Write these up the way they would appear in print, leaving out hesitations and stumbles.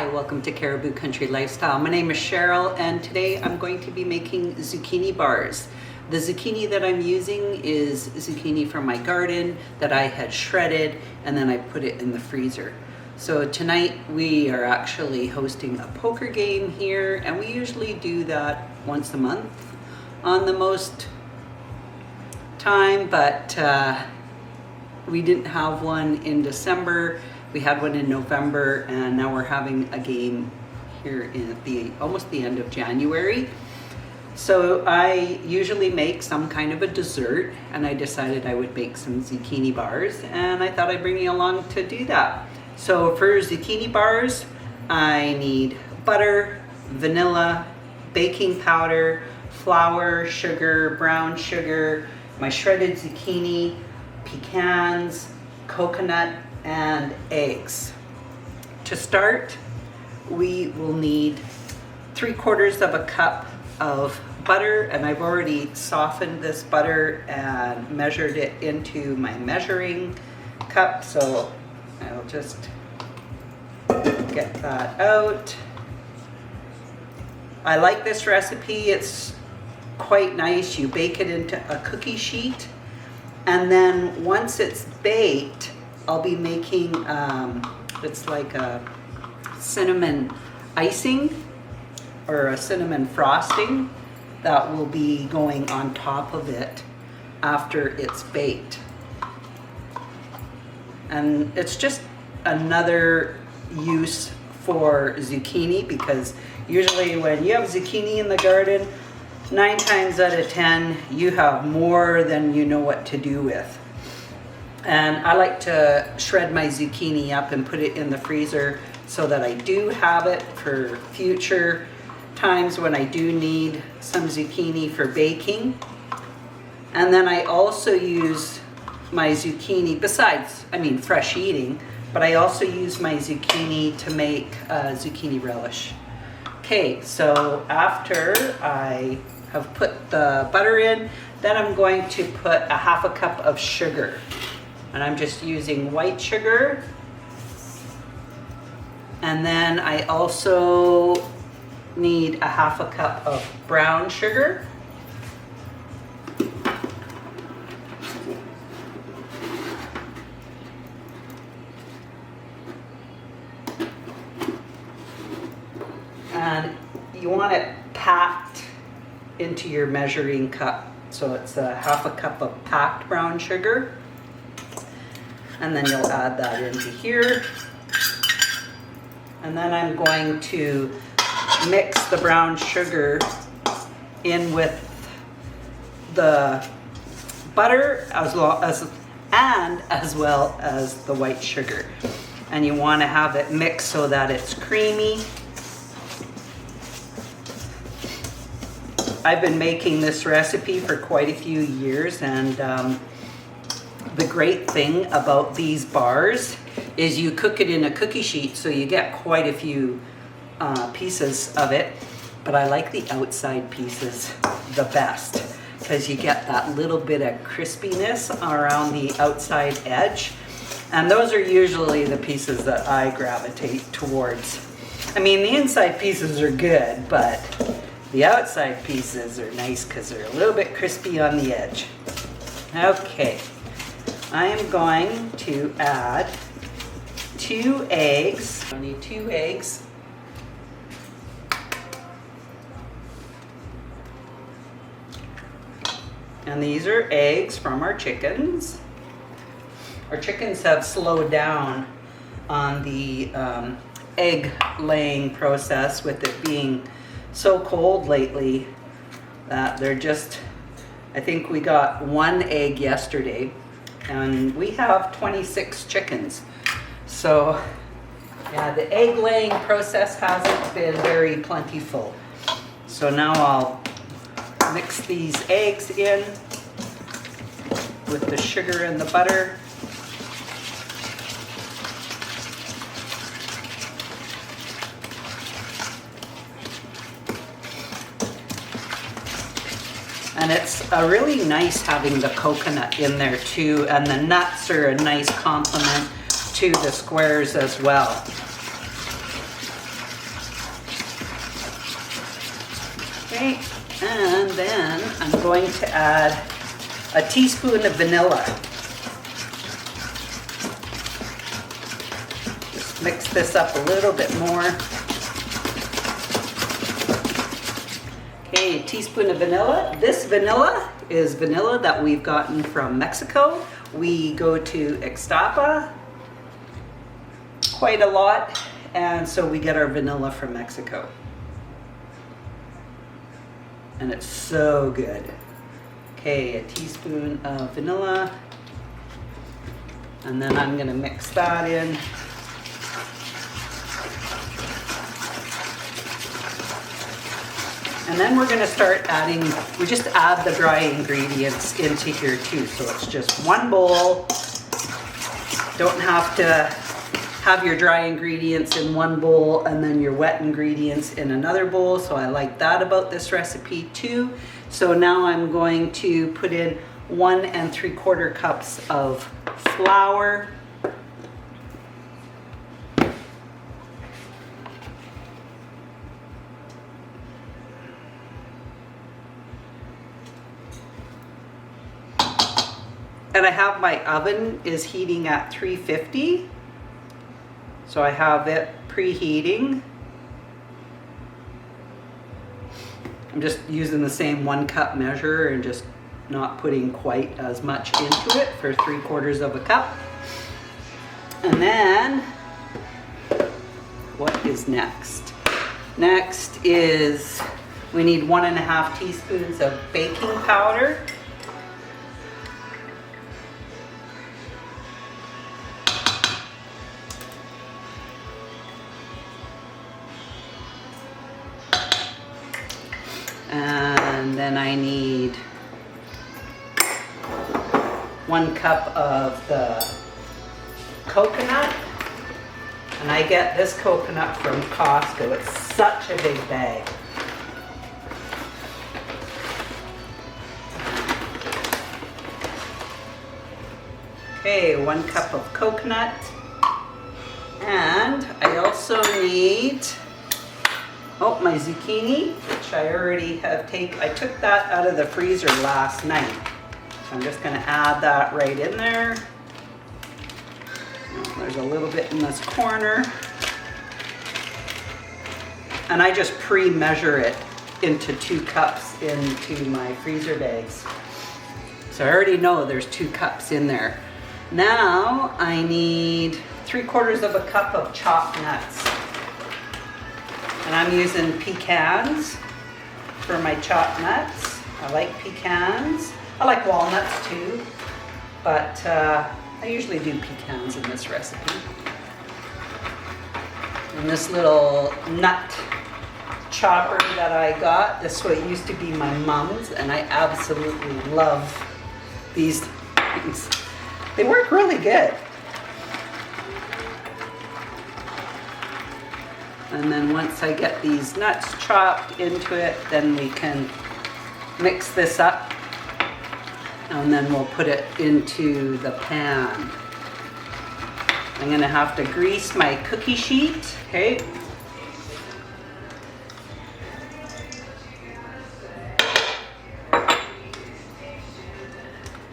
Hi, welcome to Caribou Country Lifestyle. My name is Cheryl and today I'm going to be making zucchini bars. The zucchini that I'm using is zucchini from my garden that I had shredded and then I put it in the freezer. So tonight we are actually hosting a poker game here, and we usually do that once a month on the most time, but we didn't have one in December. We had one in November, and now we're having a game here in almost the end of January. So I usually make some kind of a dessert, and I decided I would make some zucchini bars, and I thought I'd bring you along to do that. So for zucchini bars, I need butter, vanilla, baking powder, flour, sugar, brown sugar, my shredded zucchini, pecans, coconut, and eggs. To start, we will need 3/4 of a cup of butter, and I've already softened this butter and measured it into my measuring cup, so I'll just get that out. I like this recipe. It's quite nice. You bake it into a cookie sheet, and then once it's baked, I'll be making, it's like a cinnamon icing or a cinnamon frosting that will be going on top of it after it's baked. And it's just another use for zucchini, because usually when you have zucchini in the garden, 9 times out of 10, you have more than you know what to do with. And I like to shred my zucchini up and put it in the freezer so that I do have it for future times when I do need some zucchini for baking. And then I also use my zucchini, besides, fresh eating, but I also use my zucchini to make zucchini relish. Okay, so after I have put the butter in, then I'm going to put a 1/2 cup of sugar. And I'm just using white sugar. And then I also need a 1/2 cup of brown sugar. And you want it packed into your measuring cup. So it's a 1/2 cup of packed brown sugar. And then you'll add that into here. And then I'm going to mix the brown sugar in with the butter as well as the white sugar. And you want to have it mixed so that it's creamy. I've been making this recipe for quite a few years, and the great thing about these bars is you cook it in a cookie sheet, so you get quite a few pieces of it. But I like the outside pieces the best, because you get that little bit of crispiness around the outside edge. And those are usually the pieces that I gravitate towards. The inside pieces are good, but the outside pieces are nice because they're a little bit crispy on the edge. Okay. I am going to add 2 eggs. I need 2 eggs. And these are eggs from our chickens. Our chickens have slowed down on the egg laying process, with it being so cold lately that they're just, I think we got 1 egg yesterday. And we have 26 chickens. So yeah, the egg laying process hasn't been very plentiful. So now I'll mix these eggs in with the sugar and the butter. And it's really nice having the coconut in there too, and the nuts are a nice complement to the squares as well. Okay, and then I'm going to add a teaspoon of vanilla. Just mix this up a little bit more. Okay, a teaspoon of vanilla. This vanilla is vanilla that we've gotten from Mexico. We go to Ixtapa quite a lot, and so we get our vanilla from Mexico. And it's so good. Okay, a teaspoon of vanilla. And then I'm gonna mix that in. And then we're gonna start adding, we just add the dry ingredients into here too. So it's just one bowl. Don't have to have your dry ingredients in one bowl and then your wet ingredients in another bowl. So I like that about this recipe too. So now I'm going to put in 1 3/4 cups of flour. And I have my oven is heating at 350. So I have it preheating. I'm just using the same 1 cup measure and just not putting quite as much into it for 3/4 of a cup. And then, what is next? Next is, we need 1 1/2 teaspoons of baking powder. And then I need 1 cup of the coconut. And I get this coconut from Costco. It's such a big bag. Okay, 1 cup of coconut. And I also need, my zucchini, which I already have I took that out of the freezer last night. So I'm just gonna add that right in there. There's a little bit in this corner. And I just pre-measure it into 2 cups into my freezer bags. So I already know there's 2 cups in there. Now I need 3/4 of a cup of chopped nuts. And I'm using pecans for my chopped nuts. I like pecans. I like walnuts too, but I usually do pecans in this recipe. And this little nut chopper that I got, this one used to be my mom's, and I absolutely love these things. They work really good. And then once I get these nuts chopped into it, then we can mix this up. And then we'll put it into the pan. I'm gonna have to grease my cookie sheet, okay?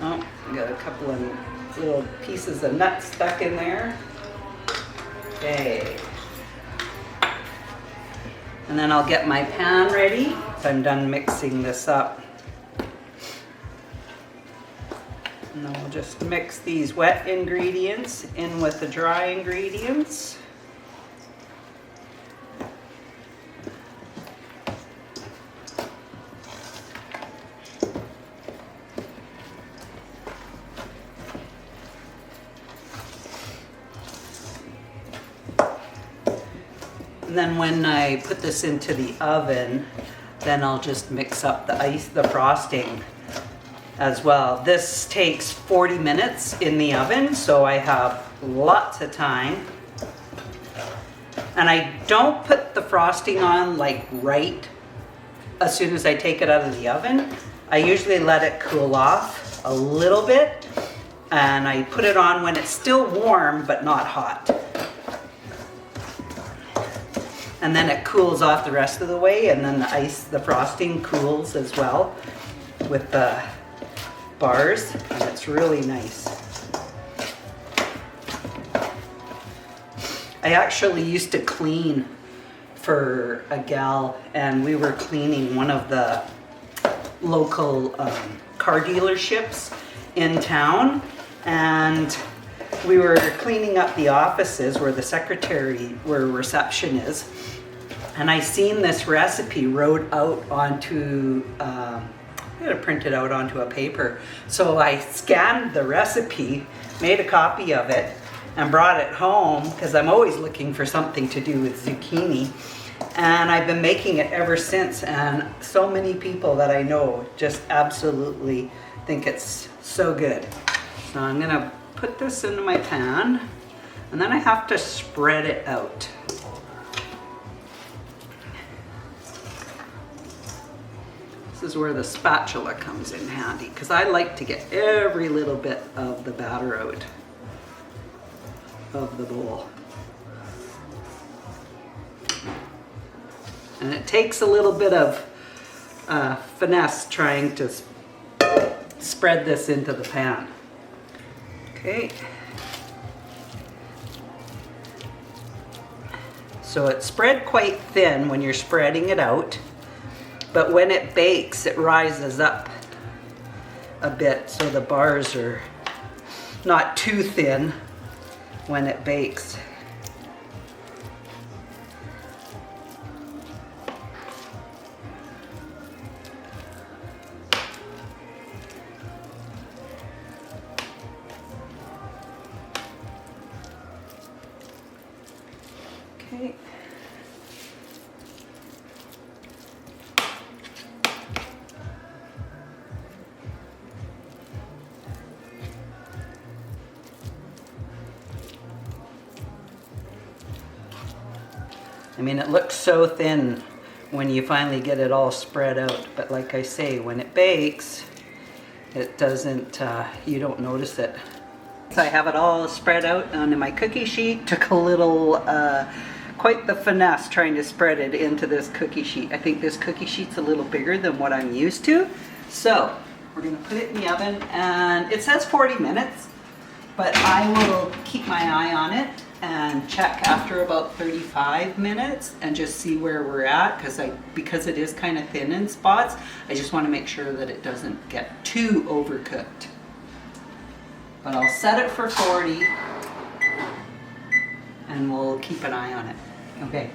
Oh, I got a couple of little pieces of nuts stuck in there. Okay. And then I'll get my pan ready so I'm done mixing this up. And then we'll just mix these wet ingredients in with the dry ingredients. And then when I put this into the oven, then I'll just mix up the frosting as well. This takes 40 minutes in the oven, so I have lots of time. And I don't put the frosting on like right as soon as I take it out of the oven. I usually let it cool off a little bit, and I put it on when it's still warm but not hot. and then it cools off the rest of the way, and then the frosting cools as well with the bars, and it's really nice. I actually used to clean for a gal, and we were cleaning one of the local car dealerships in town, and we were cleaning up the offices where the secretary, where reception is, and I seen this recipe wrote out onto, I had to print it out onto a paper. So I scanned the recipe, made a copy of it, and brought it home because I'm always looking for something to do with zucchini. And I've been making it ever since, and so many people that I know just absolutely think it's so good. So I'm gonna put this into my pan, and then I have to spread it out. This is where the spatula comes in handy, because I like to get every little bit of the batter out of the bowl. And it takes a little bit of finesse trying to spread this into the pan. Okay. So it's spread quite thin when you're spreading it out, but when it bakes, it rises up a bit, so the bars are not too thin when it bakes. Okay. I mean, it looks so thin when you finally get it all spread out, but like I say, when it bakes, it doesn't, you don't notice it. So I have it all spread out onto my cookie sheet. Took a little, quite the finesse trying to spread it into this cookie sheet. I think this cookie sheet's a little bigger than what I'm used to. So we're gonna put it in the oven, and it says 40 minutes, but I will keep my eye on it and check after about 35 minutes and just see where we're at, because it is kind of thin in spots. I just want to make sure that it doesn't get too overcooked. But I'll set it for 40 and we'll keep an eye on it. Okay.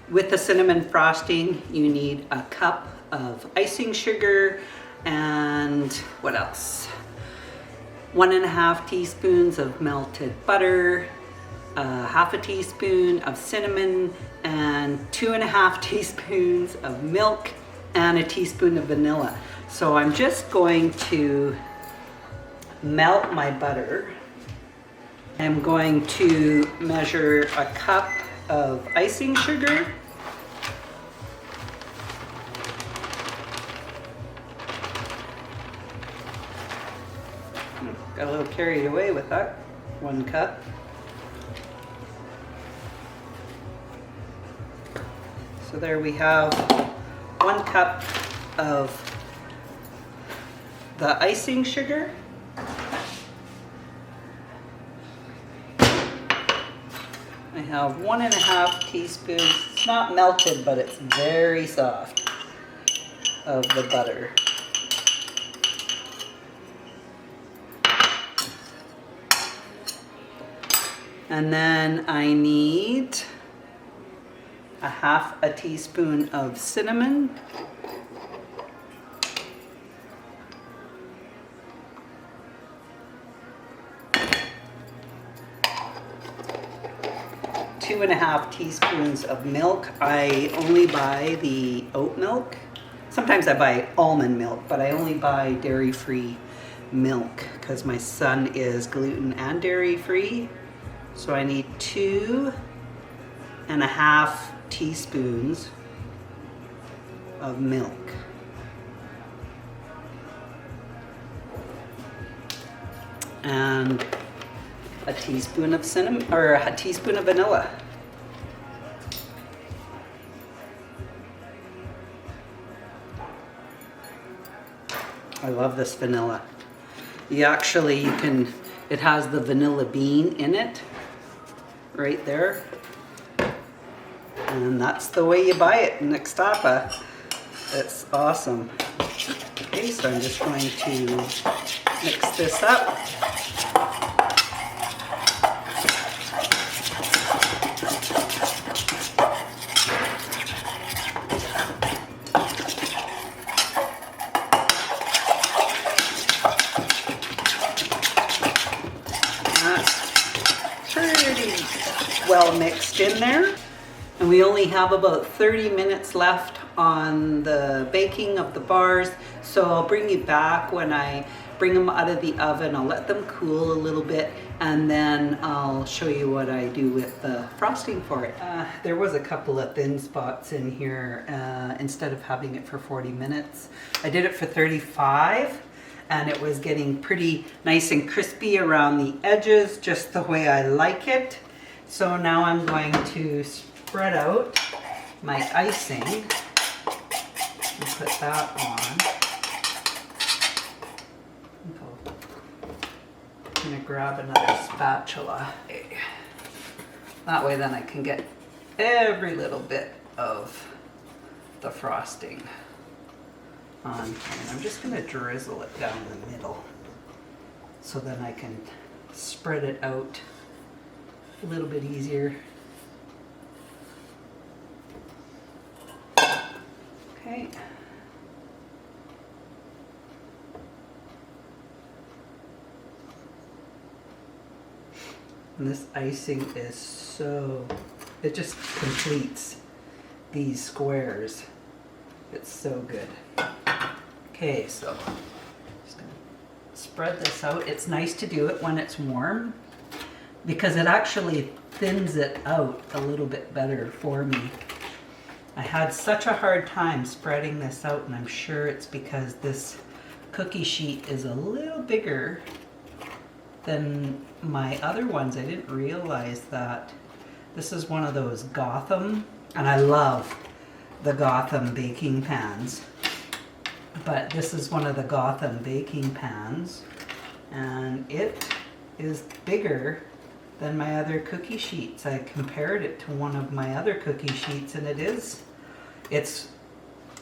With the cinnamon frosting, you need a cup of icing sugar and what else? 1.5 teaspoons of melted butter, half a teaspoon of cinnamon, and 2.5 teaspoons of milk, and a teaspoon of vanilla. So I'm just going to melt my butter. I'm going to measure a cup of icing sugar. Got a little carried away with that 1 cup. So there we have 1 cup of the icing sugar. I have 1.5 teaspoons, it's not melted, but it's very soft, of the butter. And then I need 1/2 teaspoon of cinnamon. Two 2.5 teaspoons of milk. I only buy the oat milk. Sometimes I buy almond milk, but I only buy dairy-free milk because my son is gluten and dairy-free. So I need 2.5 teaspoons of milk. And a teaspoon of cinnamon, or a teaspoon of vanilla. I love this vanilla. You can, it has the vanilla bean in it, right there. And that's the way you buy it in Ixtapa. It's awesome. Okay, so I'm just going to mix this up. That's pretty well mixed in there. And we only have about 30 minutes left on the baking of the bars. So I'll bring you back when I bring them out of the oven. I'll let them cool a little bit and then I'll show you what I do with the frosting for it. There was a couple of thin spots in here. Instead of having it for 40 minutes, I did it for 35 and it was getting pretty nice and crispy around the edges, just the way I like it. So now I'm going to spread out my icing and put that on. I'm going to grab another spatula. That way then I can get every little bit of the frosting on. And I'm just going to drizzle it down the middle so then I can spread it out a little bit easier. Okay. And this icing is so, it just completes these squares. It's so good. Okay, so just gonna spread this out. It's nice to do it when it's warm because it actually thins it out a little bit better for me. I had such a hard time spreading this out, and I'm sure it's because this cookie sheet is a little bigger than my other ones. I didn't realize that. This is one of those Gotham, and I love the Gotham baking pans, but this is one of the Gotham baking pans, and it is bigger than my other cookie sheets. I compared it to one of my other cookie sheets, and it's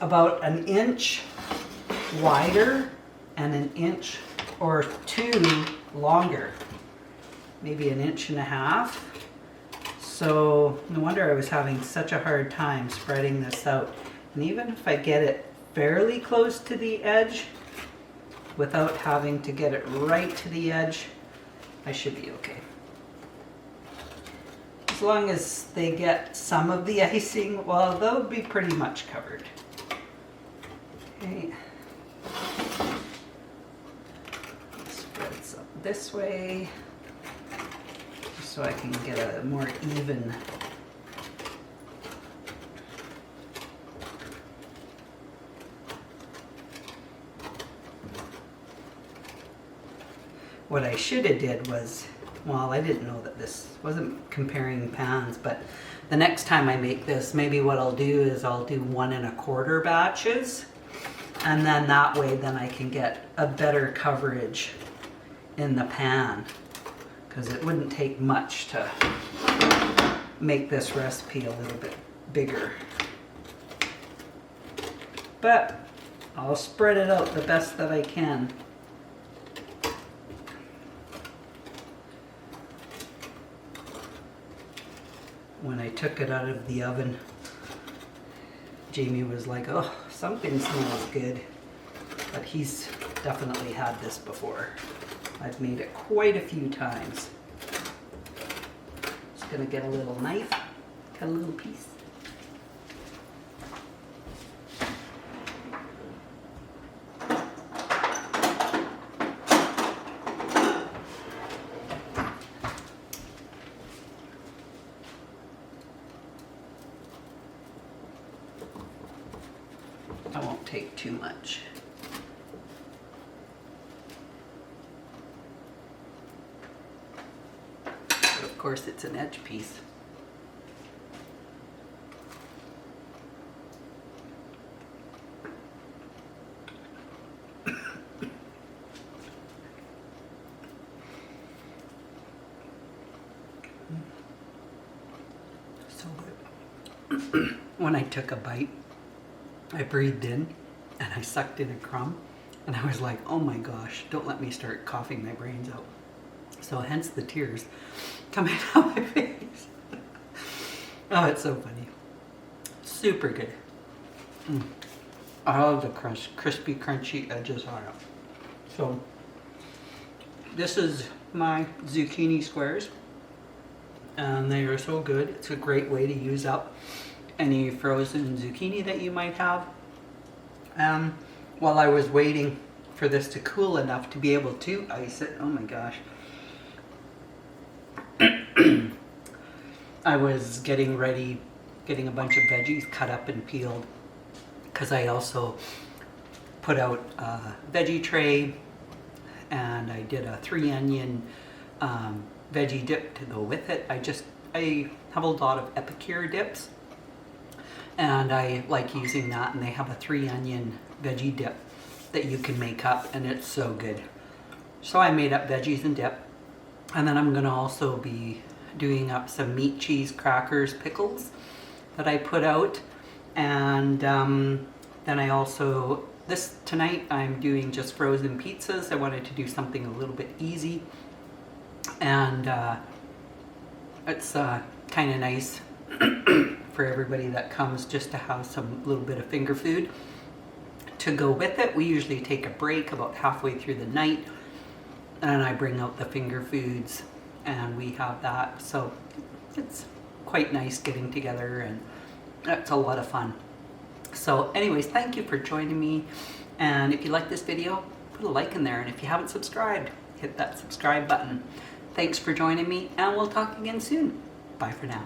about an inch wider and an inch or two longer, maybe an inch and a half. So no wonder I was having such a hard time spreading this out. And even if I get it fairly close to the edge without having to get it right to the edge, I should be okay. As long as they get some of the icing, well, they'll be pretty much covered. Okay. Spread some this way, just so I can get a more even. What I should have did was, well, I didn't know that this wasn't comparing pans, but the next time I make this, maybe what I'll do is I'll do 1 1/4 batches, and then that way then I can get a better coverage in the pan, because it wouldn't take much to make this recipe a little bit bigger. But I'll spread it out the best that I can. When I took it out of the oven, Jamie was like, "Oh, something smells good." But he's definitely had this before. I've made it quite a few times. Just gonna get a little knife, cut a little piece. I won't take too much. But of course it's an edge piece. when I took a bite, I breathed in and I sucked in a crumb, and I was like, oh my gosh, don't let me start coughing my brains out. So hence the tears coming out my face. Oh, it's so funny. Super good. I love the crispy, crunchy edges on it. So this is my zucchini squares, and they are so good. It's a great way to use up any frozen zucchini that you might have. While I was waiting for this to cool enough to be able to ice it, oh my gosh, I was getting ready, getting a bunch of veggies cut up and peeled, because I also put out a veggie tray, and I did a 3-onion veggie dip to go with it. I have a lot of Epicure dips, and I like using that, and they have a 3-onion veggie dip that you can make up, and it's so good. So I made up veggies and dip, and then I'm gonna also be doing up some meat, cheese, crackers, pickles that I put out, and then I also, tonight I'm doing just frozen pizzas. I wanted to do something a little bit easy, and it's kind of nice for everybody that comes, just to have some little bit of finger food to go with it. We usually take a break about halfway through the night, and I bring out the finger foods and we have that. So it's quite nice getting together, and it's a lot of fun. So anyways, thank you for joining me, and if you like this video, put a like in there, and if you haven't subscribed, hit that subscribe button. Thanks for joining me, and we'll talk again soon. Bye for now.